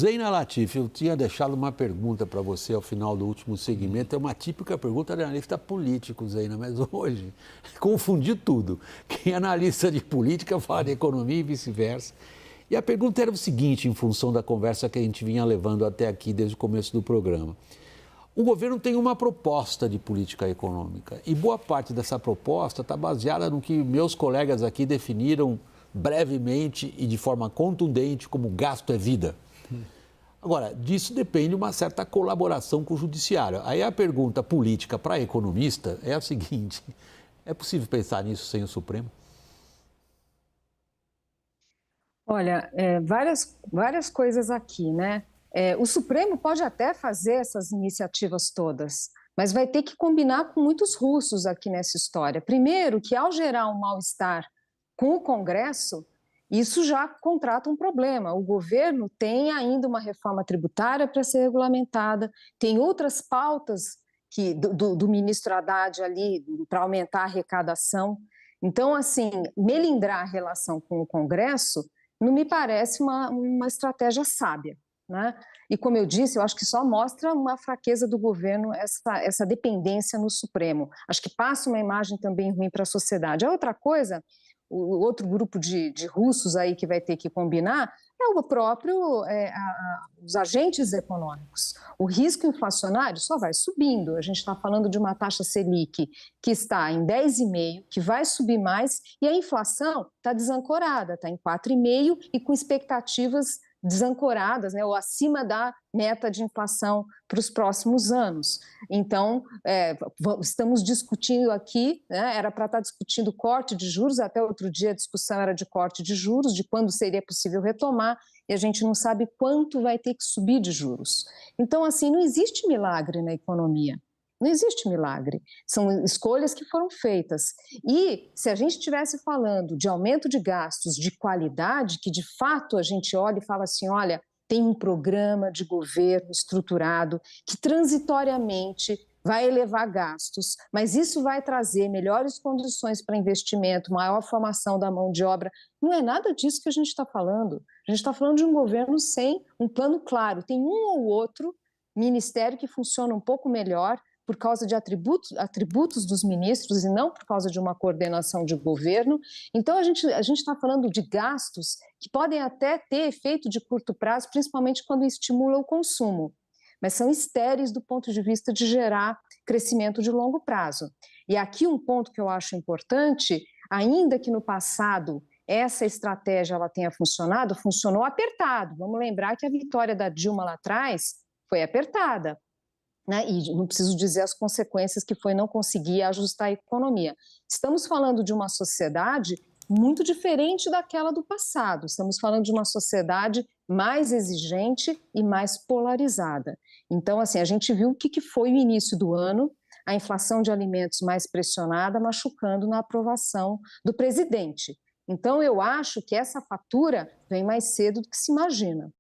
Zeina Latif, eu tinha deixado uma pergunta para você ao final do último segmento. É uma típica pergunta de analista político, Zeina, mas hoje confundi tudo. Quem é analista de política fala de economia e vice-versa. E a pergunta era o seguinte, em função da conversa que a gente vinha levando até aqui desde o começo do programa. O governo tem uma proposta de política econômica e boa parte dessa proposta está baseada no que meus colegas aqui definiram brevemente e de forma contundente como gasto é vida. Agora, disso depende uma certa colaboração com o judiciário. Aí a pergunta política para economista é a seguinte: é possível pensar nisso sem o Supremo? Olha, várias coisas aqui, né? O Supremo pode até fazer essas iniciativas todas, mas vai ter que combinar com muitos russos aqui nessa história. Primeiro, que ao gerar um mal-estar com o Congresso, isso já contrata um problema. O governo tem ainda uma reforma tributária para ser regulamentada, tem outras pautas do ministro Haddad ali para aumentar a arrecadação. Então, assim, melindrar a relação com o Congresso não me parece uma estratégia sábia, né? E como eu disse, eu acho que só mostra uma fraqueza do governo essa dependência no Supremo. Acho que passa uma imagem também ruim para a sociedade. A outra coisa, o outro grupo de russos aí que vai ter que combinar é o próprio, os agentes econômicos. O risco inflacionário só vai subindo. A gente está falando de uma taxa Selic que está em 10,5, que vai subir mais, e a inflação está desancorada, está em 4,5 e com expectativas desancoradas, né, ou acima da meta de inflação para os próximos anos. Então, estamos discutindo aqui, né, era para estar discutindo corte de juros, até outro dia a discussão era de corte de juros, de quando seria possível retomar, e a gente não sabe quanto vai ter que subir de juros. Então, assim, não existe milagre na economia. Não existe milagre, são escolhas que foram feitas. E se a gente estivesse falando de aumento de gastos de qualidade, que de fato a gente olha e fala assim, olha, tem um programa de governo estruturado que transitoriamente vai elevar gastos, mas isso vai trazer melhores condições para investimento, maior formação da mão de obra. Não é nada disso que a gente está falando. A gente está falando de um governo sem um plano claro. Tem um ou outro ministério que funciona um pouco melhor, por causa de atributos dos ministros e não por causa de uma coordenação de governo. Então, a gente está falando de gastos que podem até ter efeito de curto prazo, principalmente quando estimula o consumo, mas são estéreis do ponto de vista de gerar crescimento de longo prazo. E aqui um ponto que eu acho importante, ainda que no passado essa estratégia ela tenha funcionado, funcionou apertado. Vamos lembrar que a vitória da Dilma lá atrás foi apertada, né? E não preciso dizer as consequências que foi não conseguir ajustar a economia. Estamos falando de uma sociedade muito diferente daquela do passado. Estamos falando de uma sociedade mais exigente e mais polarizada. Então, assim, a gente viu o que foi o início do ano, a inflação de alimentos mais pressionada, machucando na aprovação do presidente. Então, eu acho que essa fatura vem mais cedo do que se imagina.